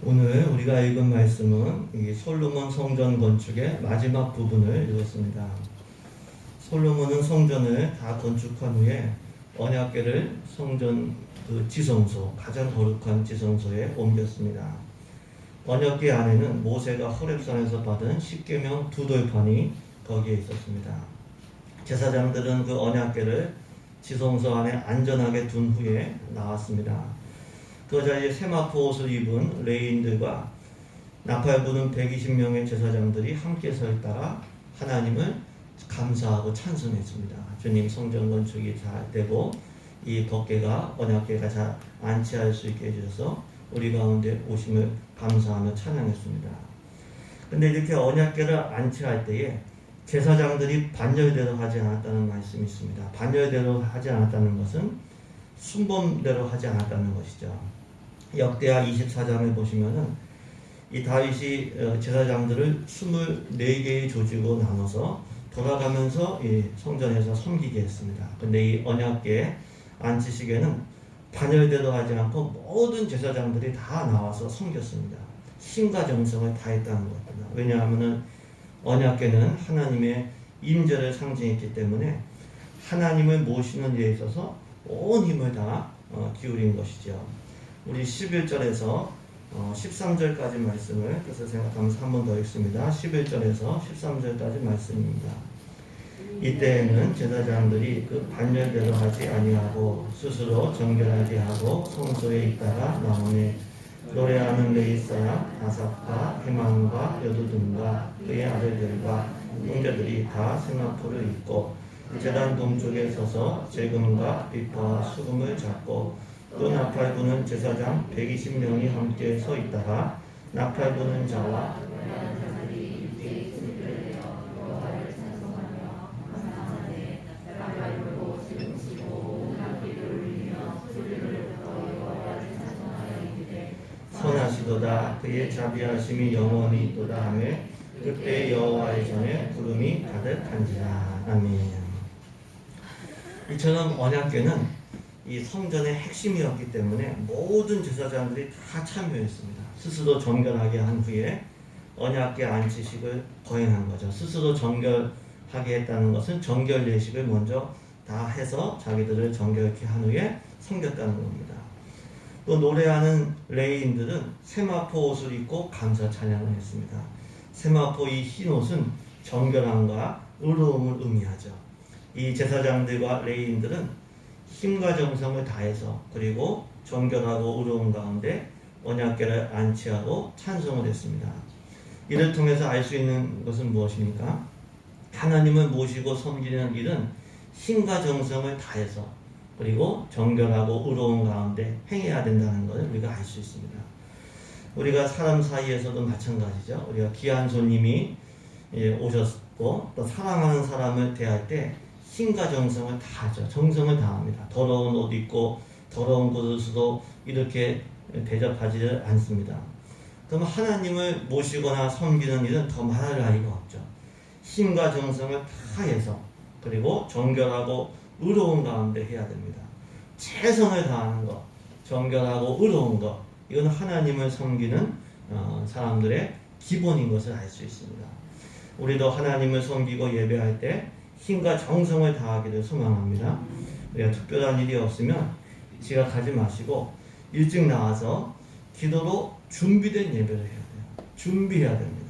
오늘 우리가 읽은 말씀은 이 솔로몬 성전 건축의 마지막 부분을 읽었습니다. 솔로몬은 성전을 다 건축한 후에 언약궤를 성전 지성소, 가장 거룩한 지성소에 옮겼습니다. 언약궤 안에는 모세가 호렙산에서 받은 십계명 두 돌판이 거기에 있었습니다. 제사장들은 그 언약궤를 지성소 안에 안전하게 둔 후에 나왔습니다. 그 자리에 세마포 옷을 입은 레위인들과 나팔 부는 120명의 제사장들이 함께 서 있다가 하나님을 감사하고 찬송했습니다. 주님, 성전 건축이 잘 되고 이 법궤가 언약궤가 잘 안치할 수 있게 해주셔서 우리 가운데 오심을 감사하며 찬양했습니다. 근데 이렇게 언약궤를 안치할 때에 제사장들이 반열대로 하지 않았다는 말씀이 있습니다. 반열대로 하지 않았다는 것은 순범대로 하지 않았다는 것이죠. 역대하 24장을 보시면은 이 다윗이 제사장들을 24개의 조직으로 나눠서 돌아가면서 이 성전에서 섬기게 했습니다. 근데 이 언약궤 안치시계는 반열대로 하지 않고 모든 제사장들이 다 나와서 섬겼습니다. 신과 정성을 다했다는 것입니다. 왜냐하면은 언약궤는 하나님의 임재를 상징했기 때문에 하나님을 모시는 일에 있어서 온 힘을 다 기울인 것이죠. 우리 11절에서 13절까지 말씀을 그래서 생각하면서 한 번 더 읽습니다. 11절에서 13절까지 말씀입니다. 이때에는 제사장들이 그 반열대로 하지 아니하고 스스로 정결하게 하고 성소에 있다가 나오니 노래하는 레위 사람 아삽과 헤만과 여두둔과 그의 아들들과 형제들이 다 세마포를 입고 제단 동쪽에 서서 재금과 비파와 수금을 잡고 또 나팔 부는 제사장 120명이 함께 서 있다가 나팔 부는 자와 선하시도다 그의 자비하심이 영원히 있도다 하며 그때 여호와의 전에 구름이 가득한지라. 아멘. 이처럼 언약궤는 이 성전의 핵심이었기 때문에 모든 제사장들이 다 참여했습니다. 스스로 정결하게 한 후에 언약궤 안치식을 거행한 거죠. 스스로 정결하게 했다는 것은 정결 예식을 먼저 다 해서 자기들을 정결케 한 후에 섬겼다는 겁니다. 또 노래하는 레위인들은 세마포 옷을 입고 감사 찬양을 했습니다. 세마포 이 흰 옷은 정결함과 의로움을 의미하죠. 이 제사장들과 레위인들은 힘과 정성을 다해서 그리고 정결하고 의로운 가운데 언약궤를 안치하고 찬송을 했습니다. 이를 통해서 알 수 있는 것은 무엇입니까? 하나님을 모시고 섬기는 일은 힘과 정성을 다해서 그리고 정결하고 의로운 가운데 행해야 된다는 것을 우리가 알 수 있습니다. 우리가 사람 사이에서도 마찬가지죠. 우리가 귀한 손님이 오셨고 또 사랑하는 사람을 대할 때 힘과 정성을 다하죠. 정성을 다합니다. 더러운 옷 입고 더러운 그릇으로 이렇게 대접하지를 않습니다. 그럼 하나님을 모시거나 섬기는 일은 더 말할 나위가 없죠. 힘과 정성을 다해서 그리고 정결하고 의로운 가운데 해야 됩니다. 최선을 다하는 것, 정결하고 의로운 것, 이건 하나님을 섬기는 사람들의 기본인 것을 알 수 있습니다. 우리도 하나님을 섬기고 예배할 때 힘과 정성을 다하기를 소망합니다. 우리가 특별한 일이 없으면 지각하지 마시고 일찍 나와서 기도로 준비된 예배를 해야 돼요. 준비해야 됩니다.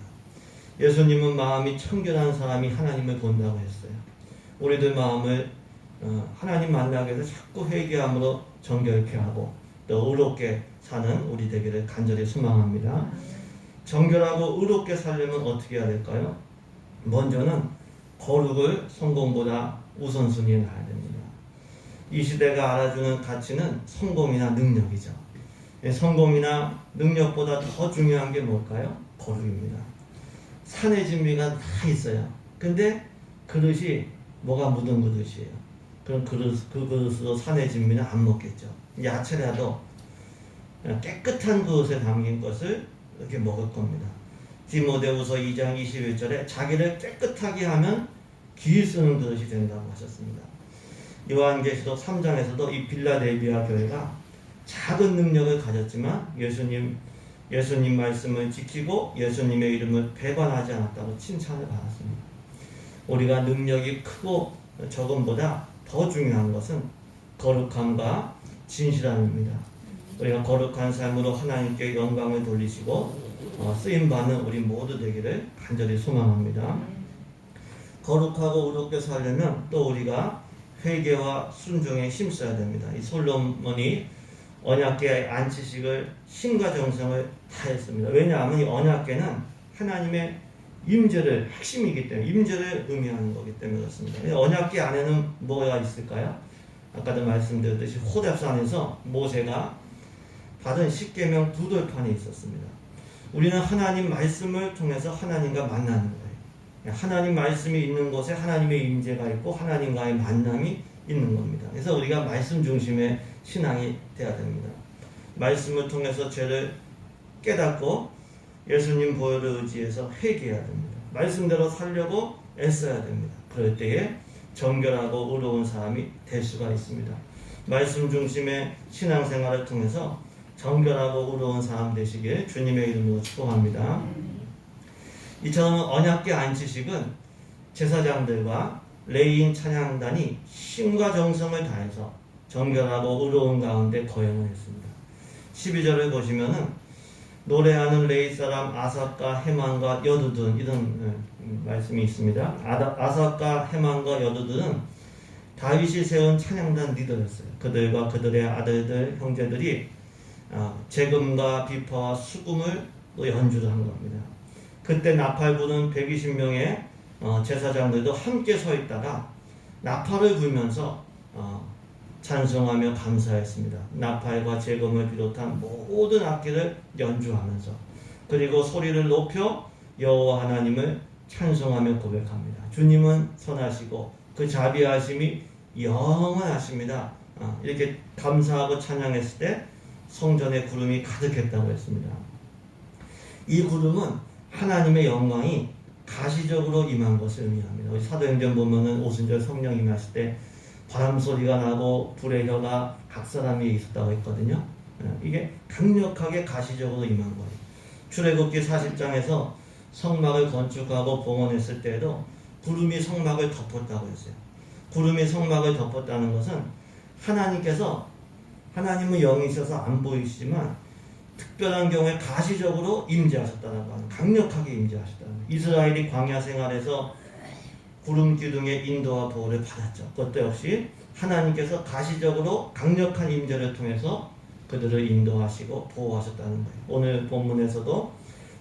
예수님은 마음이 청결한 사람이 하나님을 본다고 했어요. 우리들 마음을 하나님 만나기 위해서 자꾸 회개함으로 정결케 하고 또 의롭게 사는 우리 되기를 간절히 소망합니다. 정결하고 의롭게 살려면 어떻게 해야 될까요? 먼저는 거룩을 성공보다 우선순위에 놔야 됩니다. 이 시대가 알아주는 가치는 성공이나 능력이죠. 성공이나 능력보다 더 중요한 게 뭘까요? 거룩입니다. 산의 진미가 다 있어요. 근데 그릇이 뭐가 묻은 그릇이에요. 그럼 그 그릇으로 산의 진미는 안 먹겠죠. 야채라도 깨끗한 그릇에 담긴 것을 이렇게 먹을 겁니다. 디모데후서 2장 21절에 자기를 깨끗하게 하면 귀 쓰는 그릇이 된다고 하셨습니다. 요한계시록 3장에서도 이 빌라델비아 교회가 작은 능력을 가졌지만 예수님 예수님 말씀을 지키고 예수님의 이름을 배반하지 않았다고 칭찬을 받았습니다. 우리가 능력이 크고 적음보다 더 중요한 것은 거룩함과 진실함입니다. 우리가 거룩한 삶으로 하나님께 영광을 돌리시고 쓰임받는 우리 모두 되기를 간절히 소망합니다. 거룩하고 의롭게 살려면 또 우리가 회개와 순종에 힘써야 됩니다. 이 솔로몬이 언약궤 안치식을 신과 정성을 다했습니다. 왜냐하면 이 언약궤는 하나님의 임재를 핵심이기 때문에 임재를 의미하는 거기 때문에 그렇습니다. 언약궤 안에는 뭐가 있을까요? 아까도 말씀드렸듯이 호렙산에서 모세가 받은 십계명 두 돌판이 있었습니다. 우리는 하나님 말씀을 통해서 하나님과 만나는 거예요. 하나님 말씀이 있는 곳에 하나님의 임재가 있고 하나님과의 만남이 있는 겁니다. 그래서 우리가 말씀 중심의 신앙이 돼야 됩니다. 말씀을 통해서 죄를 깨닫고 예수님 보혈을 의지해서 회개해야 됩니다. 말씀대로 살려고 애써야 됩니다. 그럴 때에 정결하고 의로운 사람이 될 수가 있습니다. 말씀 중심의 신앙생활을 통해서 정결하고 의로운 사람 되시길 주님의 이름으로 축복합니다. 이처럼 언약궤 안치식은 제사장들과 레위인 찬양단이 힘과 정성을 다해서 정결하고 의로운 가운데 거행을 했습니다. 12절을 보시면은 노래하는 레위 사람 아삭과 헤만과 여두둔 이런 말씀이 있습니다. 아삭과 헤만과 여두둔은 다윗이 세운 찬양단 리더였어요. 그들과 그들의 아들들 형제들이 재금과 비파와 수금을 또 연주를 한 겁니다. 그때 나팔 부는 120명의 제사장들도 함께 서 있다가 나팔을 불면서 찬송하며 감사했습니다. 나팔과 재금을 비롯한 모든 악기를 연주하면서 그리고 소리를 높여 여호와 하나님을 찬송하며 고백합니다. 주님은 선하시고 그 자비하심이 영원하십니다. 이렇게 감사하고 찬양했을 때 성전에 구름이 가득했다고 했습니다. 이 구름은 하나님의 영광이 가시적으로 임한 것을 의미합니다. 우리 사도행전 보면은 오순절 성령 임하실 때 바람 소리가 나고 불의 혀가 각 사람 위에 있었다고 했거든요. 이게 강력하게 가시적으로 임한 거예요. 출애굽기 40장에서 성막을 건축하고 봉헌했을 때에도 구름이 성막을 덮었다고 했어요. 구름이 성막을 덮었다는 것은 하나님은 영이셔서 안 보이시지만 특별한 경우에 가시적으로 임재하셨다는 거, 강력하게 임재하셨다는 거. 이스라엘이 광야 생활에서 구름 기둥의 인도와 보호를 받았죠. 그것도 역시 하나님께서 가시적으로 강력한 임재를 통해서 그들을 인도하시고 보호하셨다는 거예요. 오늘 본문에서도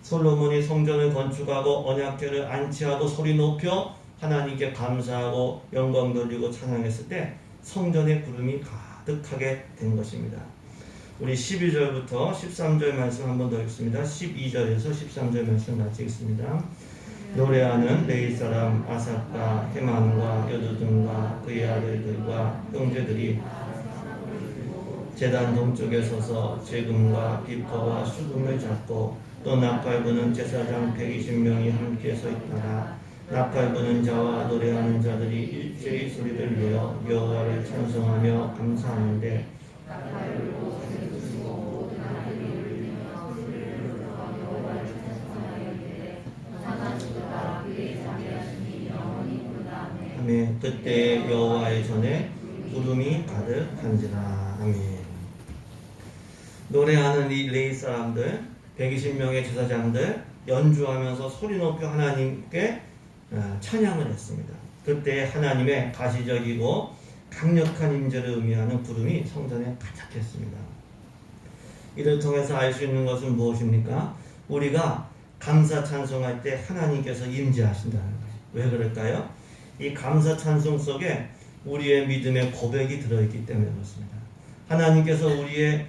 솔로몬이 성전을 건축하고 언약궤를 안치하고 소리 높여 하나님께 감사하고 영광 돌리고 찬양했을 때 성전의 구름이 가득하게 된 것입니다. 우리 12절부터 13절 말씀 한번 더 읽습니다. 12절에서 13절 말씀 같이 읽습니다. 노래하는 레위 사람 아삭과 헤만과 여두둔과 그의 아들들과 형제들이 제단 동쪽에 서서 재금과 비퍼와 수금을 잡고 또 나팔 부는 제사장 120명이 함께 서 있다가 나팔 부는 자와 노래하는 자들이 일제히 소리를 내어 여호와를 찬송하며 감사하는데 아멘. 그때 여호와의 전에 구름이 가득한지라. 아멘. 노래하는 이 레위 사람들 120명의 제사장들 연주하면서 소리 높여 하나님께 찬양을 했습니다. 그때 하나님의 가시적이고 강력한 임재를 의미하는 구름이 성전에 가득했습니다. 이를 통해서 알 수 있는 것은 무엇입니까? 우리가 감사 찬송할 때 하나님께서 임재하신다는 거죠. 왜 그럴까요? 이 감사 찬송 속에 우리의 믿음의 고백이 들어있기 때문에 그렇습니다. 하나님께서 우리의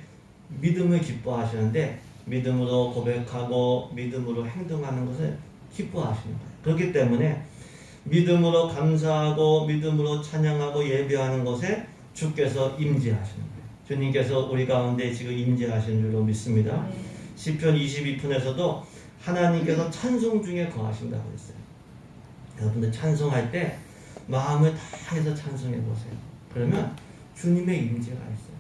믿음을 기뻐하시는데 믿음으로 고백하고 믿음으로 행동하는 것을 기뻐하시는 거예요. 그렇기 때문에 믿음으로 감사하고 믿음으로 찬양하고 예배하는 것에 주께서 임재하시는 거예요. 주님께서 우리 가운데 지금 임재하시는 줄로 믿습니다. 시편 22편에서도 하나님께서 찬송 중에 거하신다고 했어요. 여러분들 찬송할 때 마음을 다해서 찬송해 보세요. 그러면 주님의 임재가 있어요.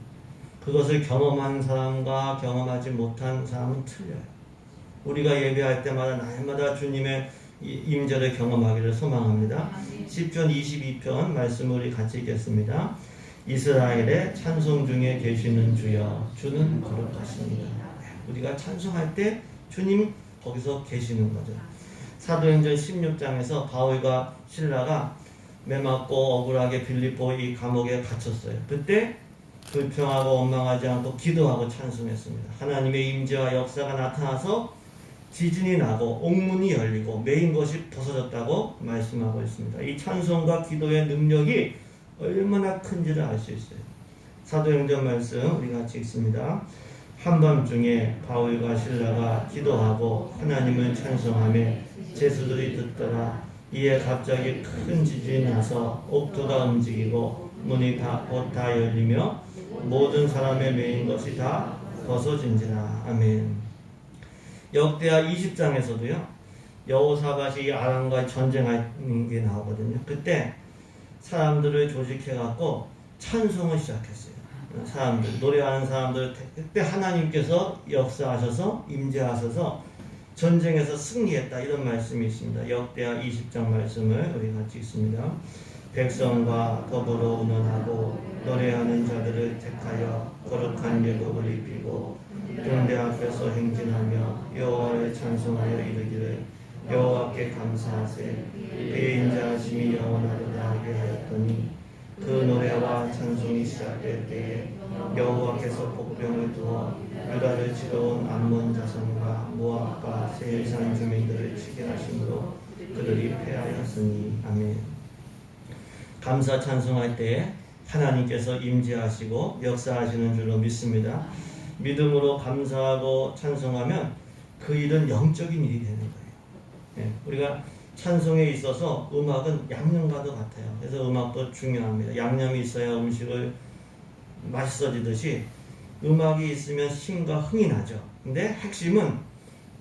그것을 경험한 사람과 경험하지 못한 사람은 틀려요. 우리가 예배할 때마다 날마다 주님의 임재를 경험하기를 소망합니다. 시편 22편 말씀을 우리 같이 읽겠습니다. 이스라엘의 찬송 중에 계시는 주여 주는 거룩하십니다. 우리가 찬송할 때 주님 거기서 계시는 거죠. 사도행전 16장에서 바울과 실라가 매맞고 억울하게 빌립보 이 감옥에 갇혔어요. 그때 불평하고 원망하지 않고 기도하고 찬송했습니다. 하나님의 임재와 역사가 나타나서 지진이 나고 옥문이 열리고 메인 것이 벗어졌다고 말씀하고 있습니다. 이 찬송과 기도의 능력이 얼마나 큰지를 알 수 있어요. 사도행전 말씀 우리 같이 읽습니다. 한밤중에 바울과 실라가 기도하고 하나님을 찬송하며 제수들이 듣더라. 이에 갑자기 큰 지진이 나서 옥토가 움직이고 문이 다 열리며 모든 사람의 메인 것이 다 벗어진지라. 아멘. 역대하 20장에서도요. 여호사밧이 아람과 전쟁하는 게 나오거든요. 그때 사람들을 조직해갖고 찬송을 시작했어요. 사람들, 노래하는 사람들, 그때 하나님께서 역사하셔서 임재하셔서 전쟁에서 승리했다 이런 말씀이 있습니다. 역대하 20장 말씀을 우리 같이 읽습니다. 백성과 더불어 의논하고 노래하는 자들을 택하여 거룩한 예복을 입히고 등대 앞에서 행진하며 여호와를 찬송하여 이르기를 여호와께 감사하세 그의 인자하심이 영원하도다 하게 하였더니 그 노래와 찬송이 시작될 때에 여호와께서 복병을 두어 유다를 치러온 암몬 자손과 모압과 세일산 주민들을 치게 하심으로 그들이 패하였으니. 아멘. 감사 찬송할 때에 하나님께서 임재하시고 역사하시는 줄로 믿습니다. 믿음으로 감사하고 찬송하면 그 일은 영적인 일이 되는 거예요. 우리가 찬송에 있어서 음악은 양념과도 같아요. 그래서 음악도 중요합니다. 양념이 있어야 음식을 맛있어지듯이 음악이 있으면 힘과 흥이 나죠. 근데 핵심은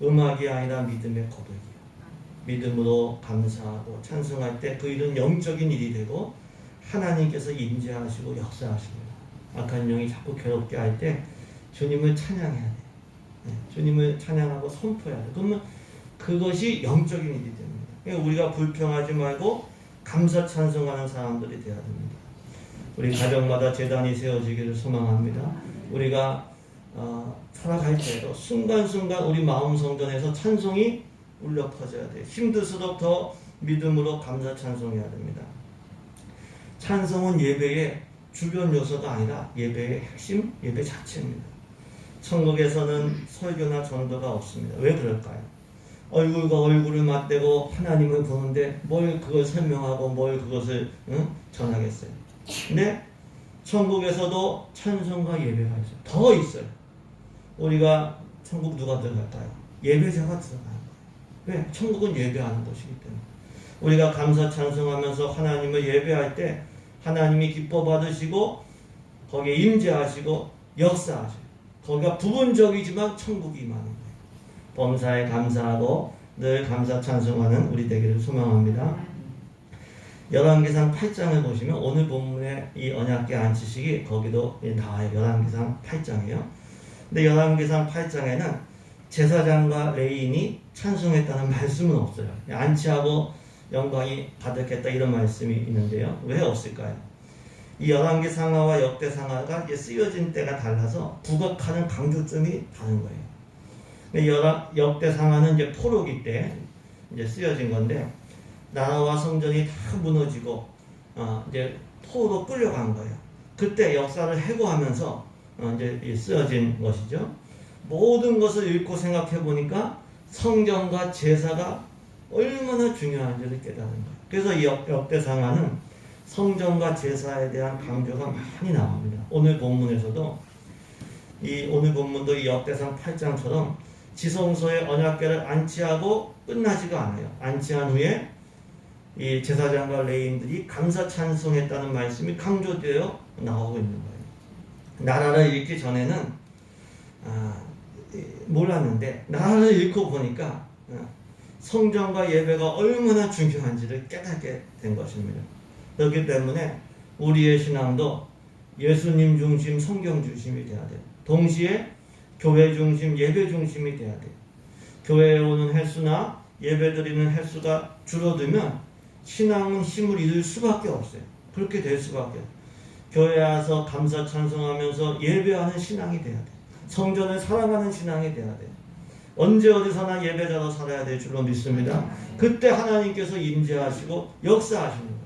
음악이 아니라 믿음의 고백이에요. 믿음으로 감사하고 찬송할 때 그 일은 영적인 일이 되고 하나님께서 임재하시고 역사하십니다. 악한 영이 자꾸 괴롭게 할 때 주님을 찬양해야 돼요. 주님을 찬양하고 선포해야 돼요. 그러면 그것이 영적인 일이 됩니다. 그러니까 우리가 불평하지 말고 감사 찬송하는 사람들이 되어야 됩니다. 우리 가정마다 제단이 세워지기를 소망합니다. 우리가 살아갈 때도 순간순간 우리 마음 성전에서 찬송이 울려 퍼져야 돼요. 힘들수록 더 믿음으로 감사 찬송해야 됩니다. 찬송은 예배의 주변 요소가 아니라 예배의 핵심, 예배 자체입니다. 천국에서는 설교나 전도가 없습니다. 왜 그럴까요? 얼굴과 얼굴을 맞대고 하나님을 보는데 뭘 그걸 설명하고 뭘 그것을 전하겠어요. 근데 천국에서도 찬송과 예배가 있어요. 더 있어요. 우리가 천국 누가 들어갈까요? 예배자가 들어가는 거예요. 왜? 천국은 예배하는 곳이기 때문에. 우리가 감사 찬송하면서 하나님을 예배할 때 하나님이 기뻐 받으시고 거기에 임재하시고 역사하셔요. 거기가 부분적이지만 천국이 임하는 거예요. 범사에 감사하고 늘 감사 찬송하는 우리 되기를 소망합니다. 열왕기상 8장을 보시면 오늘 본문의 이 언약궤 안치식이 거기도 나와요. 열왕기상 8장이에요. 근데 열왕기상 8장에는 제사장과 레위인이 찬송했다는 말씀은 없어요. 안치하고 영광이 가득했다 이런 말씀이 있는데요. 왜 없을까요? 이 열왕기 상하와 역대 상하가 이제 쓰여진 때가 달라서 부각하는 강조점이 다른 거예요. 역대 상하는 이제 포로기 때 이제 쓰여진 건데 나라와 성전이 다 무너지고 이제 포로로 끌려간 거예요. 그때 역사를 해고하면서 이제 쓰여진 것이죠. 모든 것을 읽고 생각해 보니까 성경과 제사가 얼마나 중요한지를 깨달은 거예요. 그래서 이 역대상하는 성전과 제사에 대한 강조가 많이 나옵니다. 오늘 본문에서도 오늘 본문도 이 역대상 8장처럼 지성소에 언약궤를 안치하고 끝나지가 않아요. 안치한 후에 이 제사장과 레위인들이 감사 찬송했다는 말씀이 강조되어 나오고 있는 거예요. 나라를 읽기 전에는 몰랐는데 나라를 읽고 보니까 성전과 예배가 얼마나 중요한지를 깨닫게 된 것입니다. 그렇기 때문에 우리의 신앙도 예수님 중심, 성경 중심이 돼야 돼요. 동시에 교회 중심, 예배 중심이 돼야 돼요. 교회에 오는 횟수나 예배 드리는 횟수가 줄어들면 신앙은 힘을 잃을 수밖에 없어요. 그렇게 될 수밖에 없어요. 교회에 와서 감사 찬송하면서 예배하는 신앙이 돼야 돼요. 성전을 사랑하는 신앙이 돼야 돼요. 언제 어디서나 예배자로 살아야 될 줄로 믿습니다. 그때 하나님께서 임재하시고 역사하시는 거예요.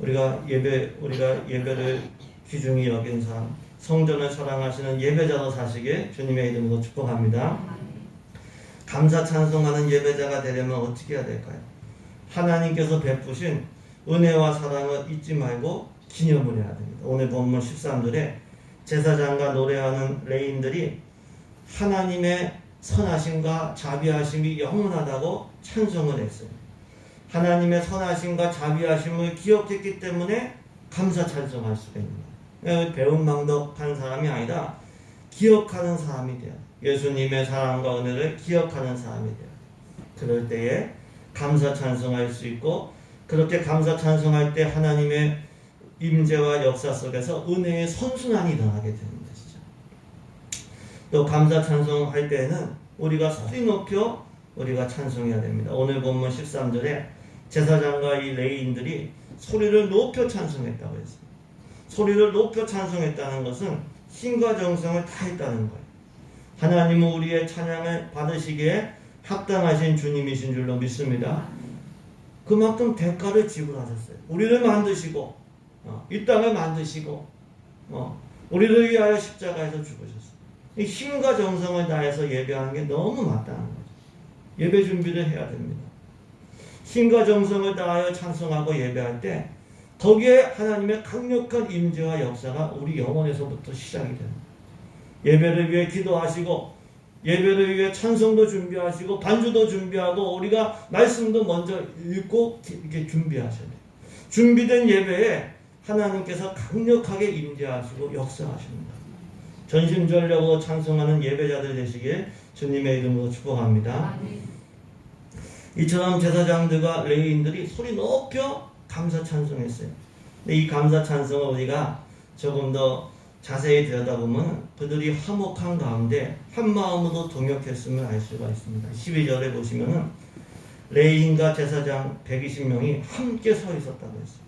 우리가 예배를 귀중히 여긴 사람, 성전을 사랑하시는 예배자로 사시길 주님의 이름으로 축복합니다. 감사 찬송하는 예배자가 되려면 어떻게 해야 될까요? 하나님께서 베푸신 은혜와 사랑을 잊지 말고 기념을 해야 됩니다. 오늘 본문 13절에 제사장과 노래하는 레인들이 하나님의 선하심과 자비하심이 영원하다고 찬송을 했어요. 하나님의 선하심과 자비하심을 기억했기 때문에 감사 찬송할 수가 있는 거예요. 배은망덕한 사람이 아니라 기억하는 사람이 돼요. 예수님의 사랑과 은혜를 기억하는 사람이 돼요. 그럴 때에 감사 찬송할 수 있고, 그렇게 감사 찬송할 때 하나님의 임재와 역사 속에서 은혜의 선순환이 일어나게 되는 것이죠. 또 감사 찬송할 때는 우리가 소리 높여 우리가 찬송해야 됩니다. 오늘 본문 13절에 제사장과 이 레위인들이 소리를 높여 찬송했다고 했습니다. 소리를 높여 찬송했다는 것은 힘과 정성을 다했다는 거예요. 하나님은 우리의 찬양을 받으시기에 합당하신 주님이신 줄로 믿습니다. 그만큼 대가를 지불하셨어요. 우리를 만드시고 이 땅을 만드시고 우리를 위하여 십자가에서 죽으셨어요. 이 힘과 정성을 다해서 예배하는 게 너무 마땅한 거죠. 예배 준비를 해야 됩니다. 힘과 정성을 다하여 찬송하고 예배할 때 거기에 하나님의 강력한 임재와 역사가 우리 영혼에서부터 시작이 됩니다. 예배를 위해 기도하시고 예배를 위해 찬송도 준비하시고 반주도 준비하고 우리가 말씀도 먼저 읽고 이렇게 준비하셔야 돼요. 준비된 예배에 하나님께서 강력하게 임재하시고 역사하십니다. 전심전력으로 찬송하는 예배자들 되시길 주님의 이름으로 축복합니다. 이처럼 제사장들과 레위인들이 소리 높여 감사 찬송했어요. 근데 이 감사 찬송을 우리가 조금 더 자세히 들여다보면 그들이 화목한 가운데 한 마음으로 동역했음을 알 수가 있습니다. 12절에 보시면은 레위인과 제사장 120명이 함께 서 있었다고 했어요.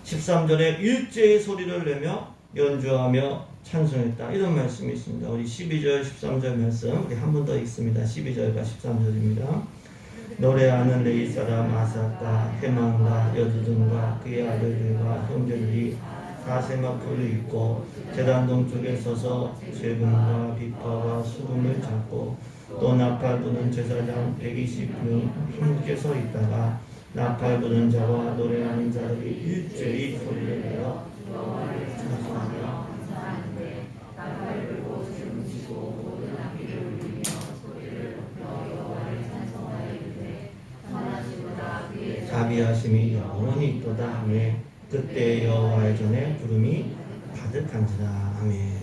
13절에 일제히 소리를 내며 연주하며 찬송했다, 이런 말씀이 있습니다. 우리 12절 13절 말씀 우리 한 번 더 읽습니다. 12절과 13절입니다. 노래하는 레위 사람 아사과 헤만과 여두둔과 그의 아들들과 형제들이 가세마포를 입고 제단 동쪽에 서서 재금과 비파와 수금을 잡고 또 나팔 부는 제사장 120명 함께 서 있다가 나팔 부는 자와 노래하는 자들이 일제히 소리를 내어 여호와를 찬송하며 감사하는데 나팔 불고 춤을 추고 모든 악기를 울리며 소리를 높여 여호와를 찬송하여 이르되 선하시도다 그의 자비하심이 영원히 있도다 하며 그때 여호와의 전에 구름이 가득한지라. 아멘.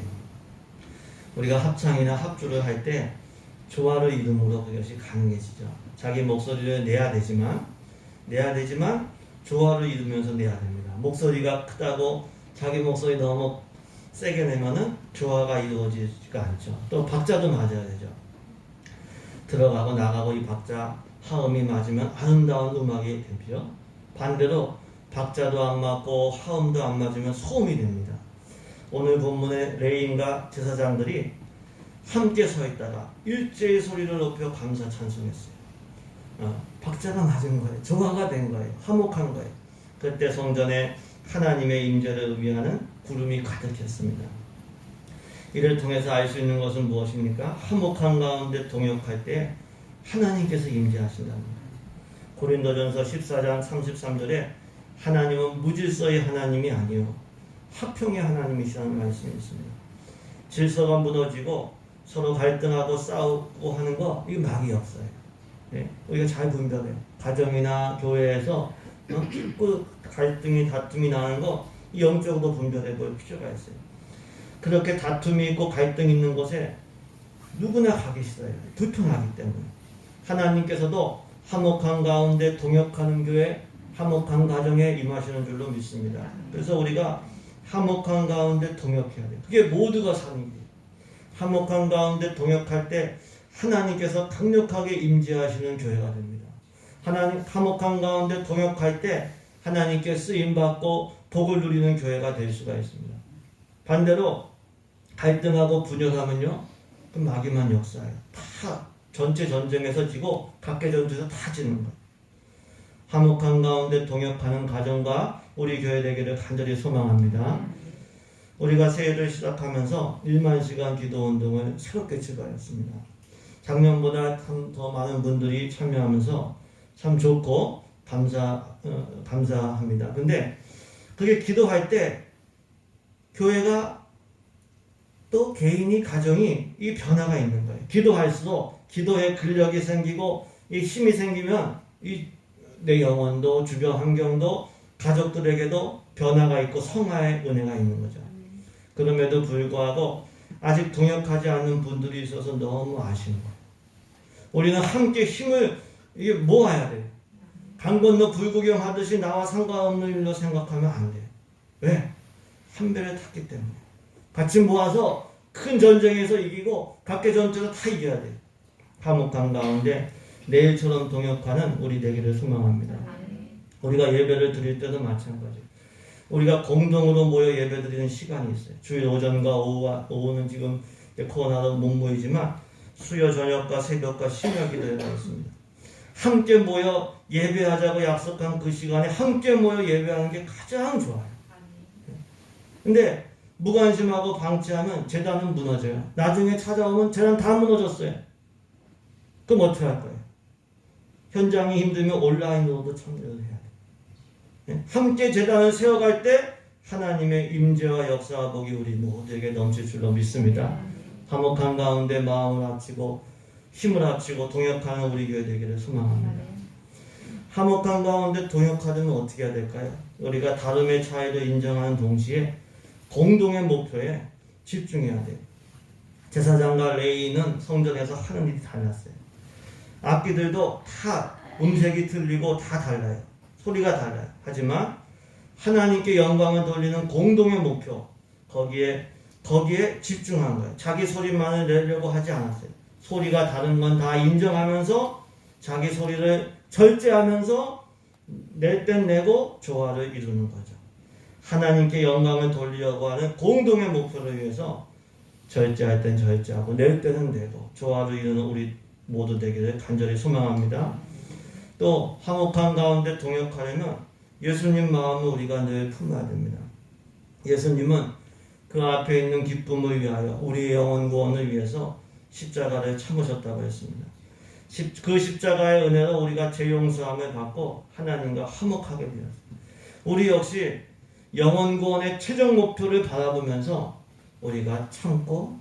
우리가 합창이나 합주를 할 때 조화를 이름으로 그것이 가능해지죠. 자기 목소리를 내야 되지만 조화를 이루면서 내야 됩니다. 목소리가 크다고 자기 목소리 너무 세게 내면은 조화가 이루어지지가 않죠. 또 박자도 맞아야 되죠. 들어가고 나가고 이 박자 하음이 맞으면 아름다운 음악이 되죠. 반대로 박자도 안 맞고 하음도 안 맞으면 소음이 됩니다. 오늘 본문의 레위인과 제사장들이 함께 서 있다가 일제히 소리를 높여 감사 찬송했어요. 박자가 맞은 거예요. 조화가 된 거예요. 화목한 거예요. 그때 성전에 하나님의 임재를 의미하는 구름이 가득했습니다. 이를 통해서 알 수 있는 것은 무엇입니까? 화목한 가운데 동역할 때 하나님께서 임재하신다는 거예요. 고린도전서 14장 33절에 하나님은 무질서의 하나님이 아니요 화평의 하나님이시라는 말씀이 있습니다. 질서가 무너지고 서로 갈등하고 싸우고 하는 거 이거 막이 없어요. 네? 우리가 잘 분별해요. 가정이나 교회에서 자꾸 갈등이 다툼이 나는 거 영적으로 분별해 볼 필요가 있어요. 그렇게 다툼이 있고 갈등이 있는 곳에 누구나 가기 싫어요. 불편하기 때문에. 하나님께서도 화목한 가운데 동역하는 교회 화목한 가정에 임하시는 줄로 믿습니다. 그래서 우리가 화목한 가운데 동역해야 돼요. 그게 모두가 사는 길이에요. 화목한 가운데 동역할 때 하나님께서 강력하게 임재하시는 교회가 됩니다. 하나님 화목한 가운데 동역할 때 하나님께 쓰임받고 복을 누리는 교회가 될 수가 있습니다. 반대로 갈등하고 분열하면요, 그 마귀만 역사해요. 다 전체 전쟁에서 지고 각계 전투에서 다 지는 거예요. 화목한 가운데 동역하는 가정과 우리 교회 되기를 간절히 소망합니다. 우리가 새해를 시작하면서 1만 시간 기도 운동을 새롭게 출발했습니다. 작년보다 더 많은 분들이 참여하면서 참 좋고 감사합니다. 근데 그게 기도할 때 교회가 또 개인이 가정이 이 변화가 있는 거예요. 기도할수록 기도에 근력이 생기고 이 힘이 생기면 내 영혼도 주변 환경도 가족들에게도 변화가 있고 성화의 은혜가 있는 거죠. 그럼에도 불구하고 아직 동역하지 않는 분들이 있어서 너무 아쉬운 거예요. 우리는 함께 힘을 모아야 돼요. 강 건너 불구경 하듯이 나와 상관없는 일로 생각하면 안 돼요. 왜? 한 배를 탔기 때문에. 같이 모아서 큰 전쟁에서 이기고 각계 전투에서 다 이겨야 돼요. 화목한 가운데 내일처럼 동역하는 우리 되기를 소망합니다. 우리가 예배를 드릴 때도 마찬가지예요. 우리가 공동으로 모여 예배 드리는 시간이 있어요. 주일 오전과 오후는 지금 코로나로 못 모이지만 수요 저녁과 새벽과 심야 기도회가 있습니다. 함께 모여 예배하자고 약속한 그 시간에 함께 모여 예배하는 게 가장 좋아요. 근데 무관심하고 방치하면 재단은 무너져요. 나중에 찾아오면 재단 다 무너졌어요. 그럼 어떻게 할 거예요? 현장이 힘들면 온라인으로도 참여를 해야 돼요. 함께 재단을 세워갈 때 하나님의 임재와 역사와 복이 우리 모두에게 넘칠 줄로 믿습니다. 화목한 가운데 마음을 합치고 힘을 합치고 동역하는 우리 교회 되기를 소망합니다. 화목한 가운데 동역하려면 어떻게 해야 될까요? 우리가 다름의 차이를 인정하는 동시에 공동의 목표에 집중해야 돼요. 제사장과 레위인은 성전에서 하는 일이 달랐어요. 악기들도 다 음색이 틀리고 다 달라요. 소리가 달라요. 하지만 하나님께 영광을 돌리는 공동의 목표, 거기에 집중한 거예요. 자기 소리만을 내려고 하지 않았어요. 소리가 다른 건 다 인정하면서 자기 소리를 절제하면서 낼 땐 내고 조화를 이루는 거죠. 하나님께 영광을 돌리려고 하는 공동의 목표를 위해서 절제할 땐 절제하고 낼 때는 내고 조화를 이루는 우리 모두 되기를 간절히 소망합니다. 또 화목한 가운데 동역하려면 예수님 마음을 우리가 늘 품어야 됩니다. 예수님은 그 앞에 있는 기쁨을 위하여 우리의 영혼 구원을 위해서 십자가를 참으셨다고 했습니다. 그 십자가의 은혜로 우리가 죄용서함을 받고 하나님과 화목하게 되었습니다. 우리 역시 영혼 구원의 최종 목표를 바라보면서 우리가 참고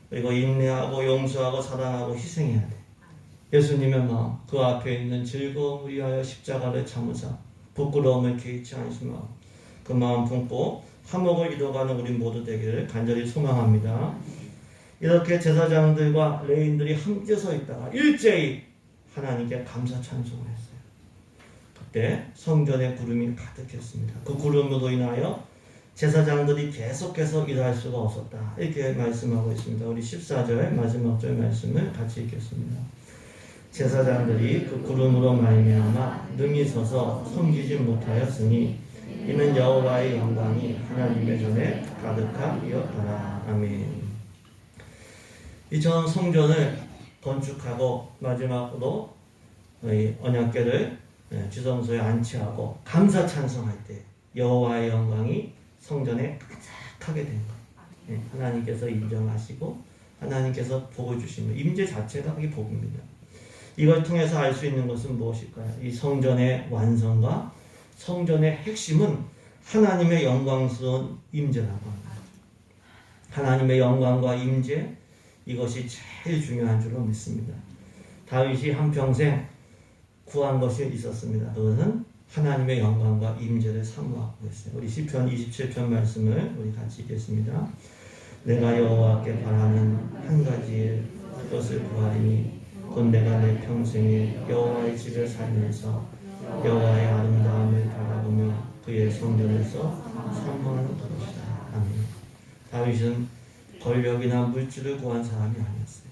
그리고 인내하고 용서하고 사랑하고 희생해야 돼. 예수님의 마음, 그 앞에 있는 즐거움을 위하여 십자가를 참으사 부끄러움을 개의치 않으신 마음, 그 마음 품고 화목을 이뤄가는 우리 모두 되기를 간절히 소망합니다. 이렇게 제사장들과 레위인들이 함께 서 있다가 일제히 하나님께 감사 찬송을 했어요. 그때 성전에 구름이 가득했습니다. 그 구름으로 인하여 제사장들이 계속해서 일할 수가 없었다. 이렇게 말씀하고 있습니다. 우리 14절 마지막 절 말씀을 같이 읽겠습니다. 제사장들이 그 구름으로 말미암아 능히 서서 섬기지 못하였으니 이는 여호와의 영광이 하나님의 전에 가득하였더라. 아멘. 이전 성전을 건축하고 마지막으로 언약궤를 지성소에 안치하고 감사 찬송할 때 여호와의 영광이 성전에 가득하게 된 거예요. 하나님께서 인정하시고 하나님께서 복을 주시는 임재 자체가 그게 복입니다. 이걸 통해서 알 수 있는 것은 무엇일까요? 이 성전의 완성과 성전의 핵심은 하나님의 영광스러운 임재라고 합니다. 하나님의 영광과 임재, 이것이 제일 중요한 줄로 믿습니다. 다윗이 한평생 구한 것이 있었습니다. 그것은 하나님의 영광과 임재를 사모하고 있어요. 우리 시편 27편 말씀을 우리 같이 읽겠습니다. 내가 여호와께 바라는 한 가지 것을 구하리니 곧 내가 내 평생에 여호와의 집에 살면서 여호와의 아름다움을 바라보며 그의 성전에서 사모하는 것이다. 아멘. 다윗은 권력이나 물질을 구한 사람이 아니었어요.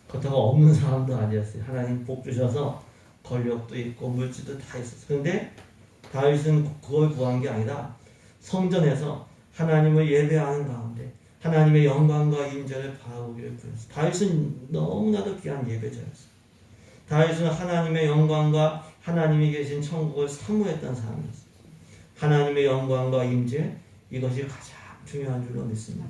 그렇다고 없는 사람도 아니었어요. 하나님 복 주셔서 권력도 있고 물질도 다 있었어요. 그런데 다윗은 그걸 구한 게 아니라 성전에서 하나님을 예배하는 가운데 하나님의 영광과 임재를 바라보기를 구했어요. 다윗은 너무나도 귀한 예배자였어요. 다윗은 하나님의 영광과 하나님이 계신 천국을 사모했던 사람이었어요. 하나님의 영광과 임재, 이것이 가장 중요한 줄로 믿습니다.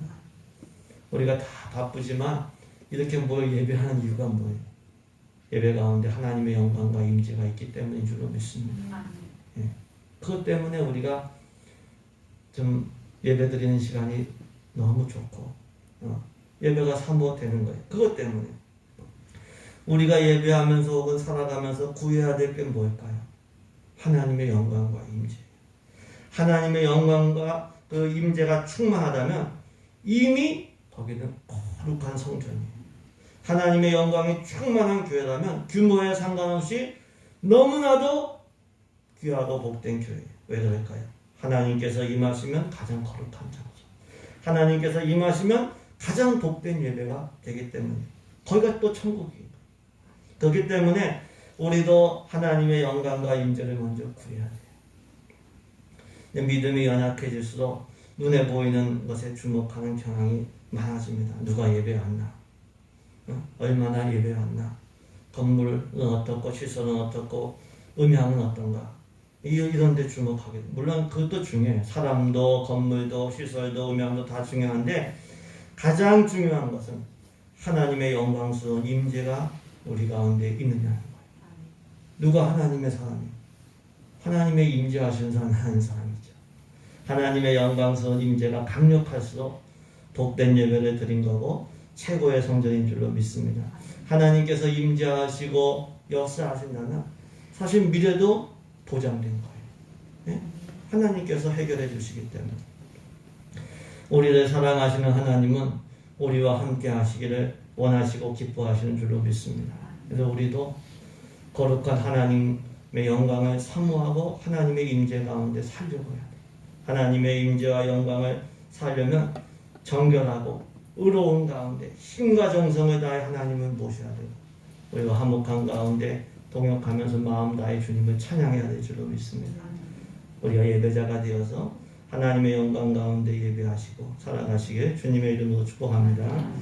우리가 다 바쁘지만 이렇게 뭘 예배하는 이유가 뭐예요? 예배 가운데 하나님의 영광과 임재가 있기 때문인 줄로 믿습니다. 예. 그것 때문에 우리가 좀 예배드리는 시간이 너무 좋고 예배가 사모되는 거예요. 그것 때문에 우리가 예배하면서 혹은 살아가면서 구해야 될 게 뭘까요? 하나님의 영광과 임재. 하나님의 영광과 그 임재가 충만하다면 이미 거기는 거룩한 성전이에요. 하나님의 영광이 충만한 교회라면 규모에 상관없이 너무나도 귀하고 복된 교회예요. 왜 그럴까요? 하나님께서 임하시면 가장 거룩한 장소, 하나님께서 임하시면 가장 복된 예배가 되기 때문에 거기가 또 천국이에요. 그렇기 때문에 우리도 하나님의 영광과 임재를 먼저 구해야 돼요. 믿음이 연약해질수록 눈에 보이는 것에 주목하는 경향이 많아집니다. 누가 예배 왔나? 얼마나 예배 왔나? 건물은 어떻고 시설은 어떻고 음향은 어떤가? 이런 데 주목하게 돼요. 물론 그것도 중요해요. 사람도 건물도 시설도 음향도 다 중요한데 가장 중요한 것은 하나님의 영광스러운 임재가 우리 가운데 있느냐는 거예요. 누가 하나님의 사람이에요? 하나님의 임재하시는 사람은 하나님 사람이죠. 하나님의 영광스러운 임재가 강력할수록 복된 예배를 드린 거고 최고의 성전인 줄로 믿습니다. 하나님께서 임재하시고 역사하신다면 사실 미래도 보장된 거예요. 네? 하나님께서 해결해 주시기 때문에 우리를 사랑하시는 하나님은 우리와 함께 하시기를 원하시고 기뻐하시는 줄로 믿습니다. 그래서 우리도 거룩한 하나님의 영광을 사모하고 하나님의 임재 가운데 살려고 해야 돼요. 하나님의 임재와 영광을 살려면 정결하고 의로운 가운데 힘과 정성을 다해 하나님을 모셔야 되고 우리가 화목한 가운데 동역하면서 마음 다해 주님을 찬양해야 될 줄로 믿습니다. 우리가 예배자가 되어서 하나님의 영광 가운데 예배하시고 살아가시길 주님의 이름으로 축복합니다.